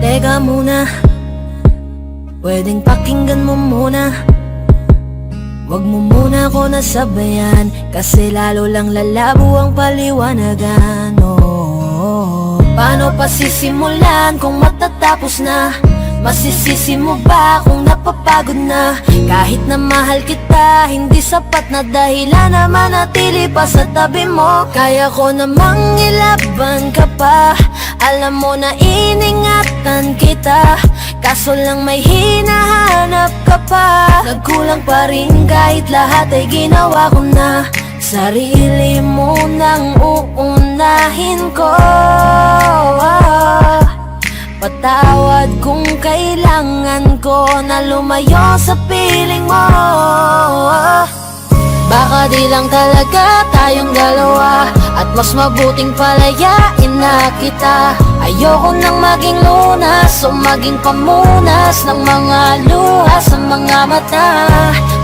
Teka muna, pwedeng pakinggan mo muna. Wag mo muna ako nasabayan, kasi lalo lang lalabo ang paliwanagan. Oh, paano pa sisimulan kung matatapos na? Masisisi mo ba kung napapagod na? Kahit na mahal kita, hindi sapat na dahilan na manatili pa sa tabi mo. Kaya ko namang ilaban ka pa, alam mo na iningatan kita. Kaso lang may hinahanap ka pa. Nagkulang pa rin kahit lahat ay ginawa ko na. Sarili mo nang uunahin ko. Patawad kung kailangan ko na lumayo sa piling mo. Baka di lang talaga tayong dalawa, at mas mabuting palayain na kita. Ayoko nang maging lunas o maging pamunas ng mga luha sa mga mata.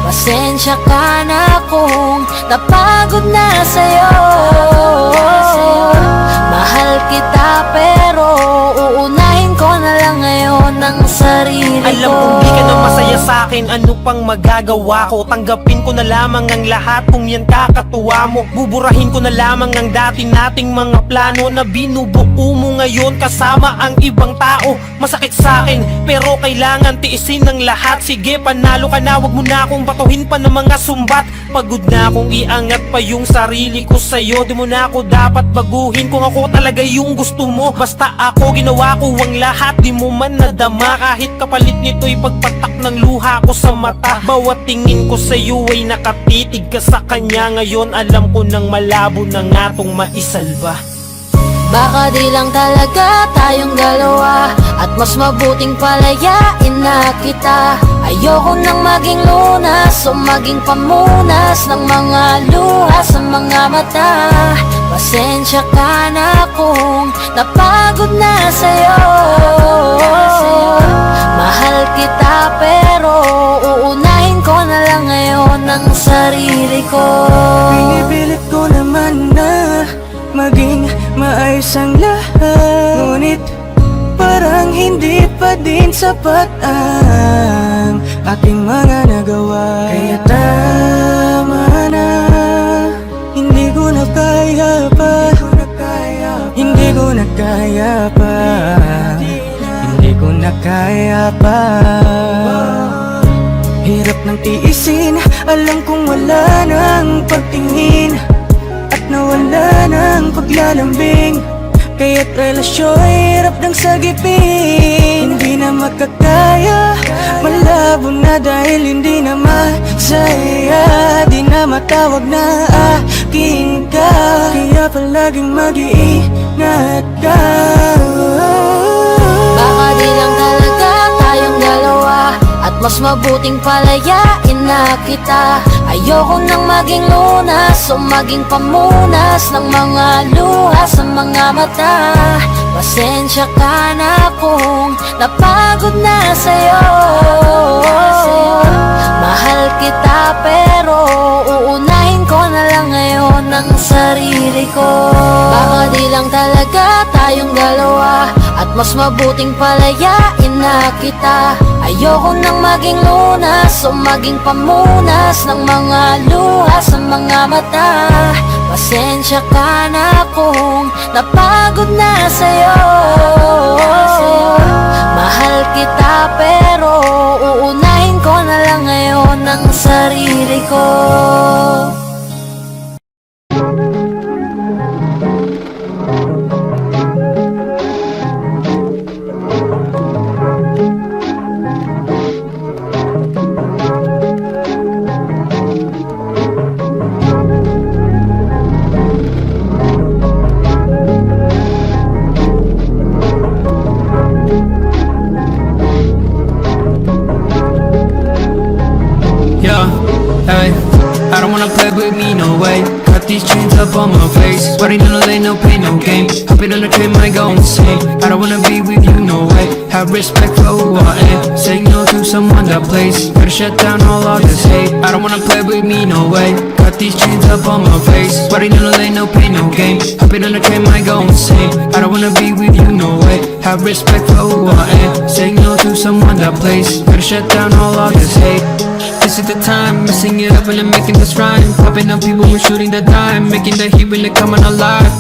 Pasensya ka na kung napagod na sa'yo. Mahal kita pero uunahin ko na lang ngayon ang sarili ko. Alam kong di ka na masaya sa'kin, ano pang magagawa ko? Tanggapin ko na lamang ang lahat kung yan kakatuwa mo. Buburahin ko na lamang ang dati nating mga plano na binubuo mo ngayon kasama ang ibang tao. Masakit sa'kin pero kailangan tiisin ng lahat. Sige, panalo ka na, wag mo na akong batuhin pa ng mga sumbat. Pagod na akong iangat pa yung sarili ko sa'yo. Di mo na ako dapat baguhin kung ako talaga yung gusto mo. Basta ako ginawa ko ang lahat, di mo man nadama. Kahit kapalit nito'y pagpatak ng luha ko sa mata. Bawat tingin ko sa'yo ay nakatitig ka sa kanya. Ngayon alam ko nang malabo na nga tong maisalba. Baka di lang talaga tayong dalawa, at mas mabuting palayain na kita. Ayoko nang maging lunas o maging pamunas ng mga luha sa mga mata. Pasensya ka na kung napagod na sa'yo. Mahal kita pero uunahin ko na lang ngayon ang sarili ko. Pinipilit ko naman na maging maayos ang lahat, ngunit parang hindi pa din sapat ang ating mga nagawa. Kaya tama na, hindi ko na kaya pa, hindi ko na kaya pa, hindi ko na kaya pa. Hirap ng tiisin, alam kong wala nang pagtingin at nawala ng paglalambing. Kaya't relasyon hirap ng sagipin. Hindi na makakaya, malabo na dahil hindi na masaya. Di na matawag na akin ka, kaya palaging mag-iingat ka. Baka di lang talaga tayong dalawa, at mas mabuting palayain na kita. Ayoko nang maging lunas o maging pamunas ng mga luha sa mga mata. Pasensya ka na kung napagod na sa'yo. Mahal kita pero uunahin ko na lang ngayon ang sarili ko. Baka di lang talaga tayong dalawa, at mas mabuting palayain na kita. Ayoko nang maging lunas o maging pamunas ng mga luha sa mga mata. Pasensya ka na kung napagod na sa'yo. Mahal kita pero uunahin ko na lang ngayon ang sarili ko. Hey, I don't wanna play with me, no way. Got these chains up on my face, sweating no lane, no pain, no game. Hopping on the train, might go insane. I don't wanna be with you, no way. Have respect for who I am. Say no to someone that plays. Gotta shut down all of this hate. I don't wanna play with me, no way. Got these chains up on my face, sweating no lane, no pain, no game. Hopping on the train, might go insane. I don't wanna be with you, no way. Have respect for who I am. Say no to someone that plays. Gotta shut down all of this hate. This is the time, messing it up and I'm making this rhyme. Popping up people, we're shooting the dime. Making the heat when they're coming alive.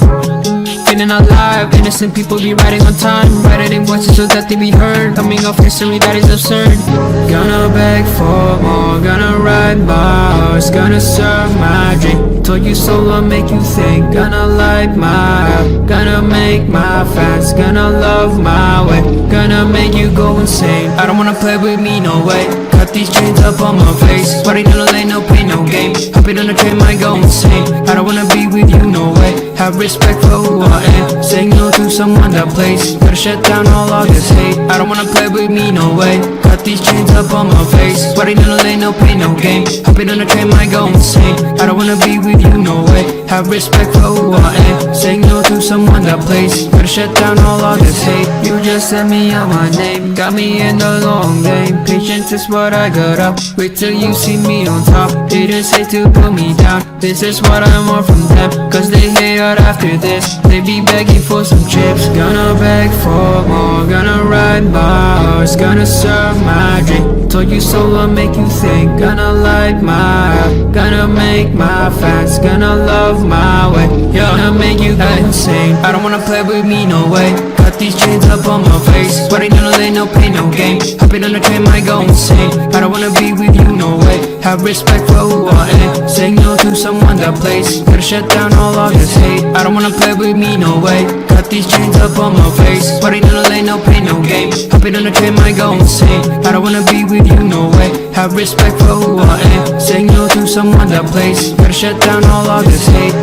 Feeling alive, innocent people be riding on time. Writing in voices so that they be heard. Coming off history that is absurd. Gonna beg for more, gonna ride my horse. Gonna serve my drink, told you so I'll make you think. Gonna light my up, gonna make my fans. Gonna love my way, gonna make you go insane. I don't wanna play with me, no way. Got these chains up on my face, sweating no lane, no pain, no game. Hopping on the train, might go insane. I don't wanna be with you, no way. Have respect for who I am. Saying no to someone that plays. Gotta shut down all this hate. I don't wanna play with me, no way. Got these chains up on my face. Sweating in the lane, no pain, no game. Hopping on the train, might go insane. I don't wanna be with you, no way. Have respect for who I am. Saying no to someone that plays. Gotta shut down all this hate. You just sent me out my name. Got me in the long game. Patience is what I got up. Wait till you see me on top. Haters hate to put me down. This is what I want from them. Cause they hate out after this. They be begging for some chips. Gonna beg for more. Gonna ride my horse. Gonna serve my drink. Told you so, I'll make you think. Gonna light my up. Gonna make my fans. Gonna love my way. Yeah, gonna make you go insane. I don't wanna play with me, no way. Got these chains up on my face. Sweating in the lane, no pain, no game. Hopping on the train, might go insane. I don't wanna be with you, no way. Have respect for who I am. Saying no to someone that plays. Gotta shut down all this hate. I don't wanna play with me, no way. Got these chains up on my face. Sweating in the lane, no pain, no game. Hopping on the train, might go insane. I don't wanna be with you, no way. Have respect for who I am. Saying no to someone that plays. Gotta shut down all this hate.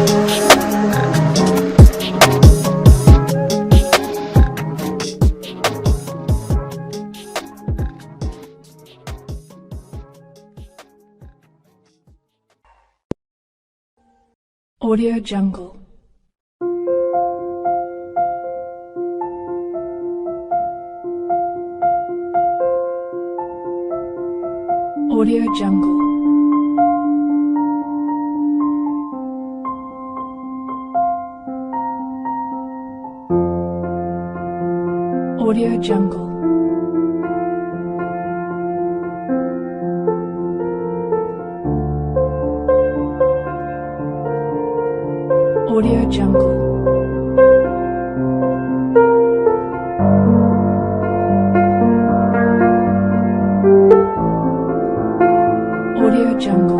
Audio Jungle. Audio Jungle. Audio Jungle. Audio Jungle. Audio Jungle.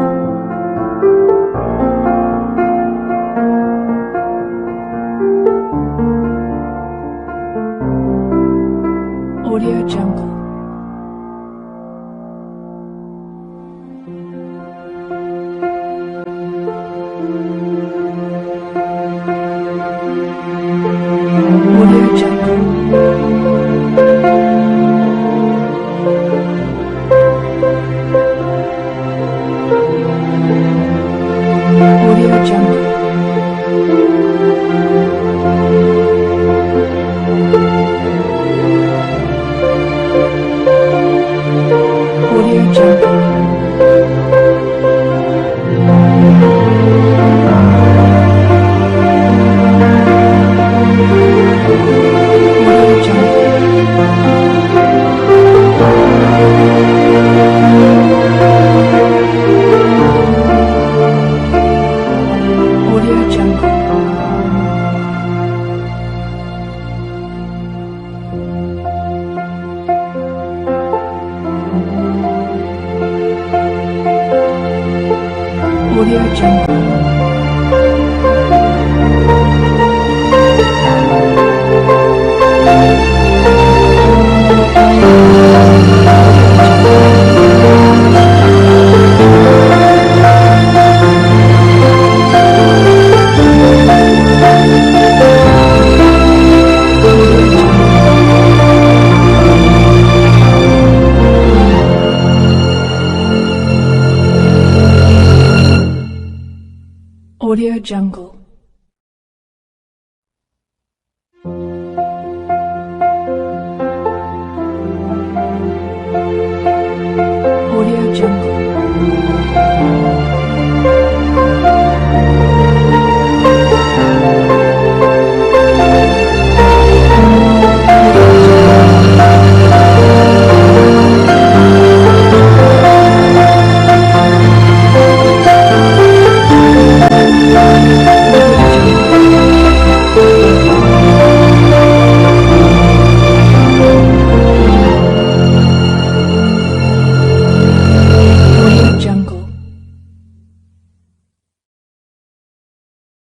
Audio Jungle. Audio Jungle. Audio Jungle. Audio Jungle. Audio Jungle. Audio Jungle. Audio Jungle.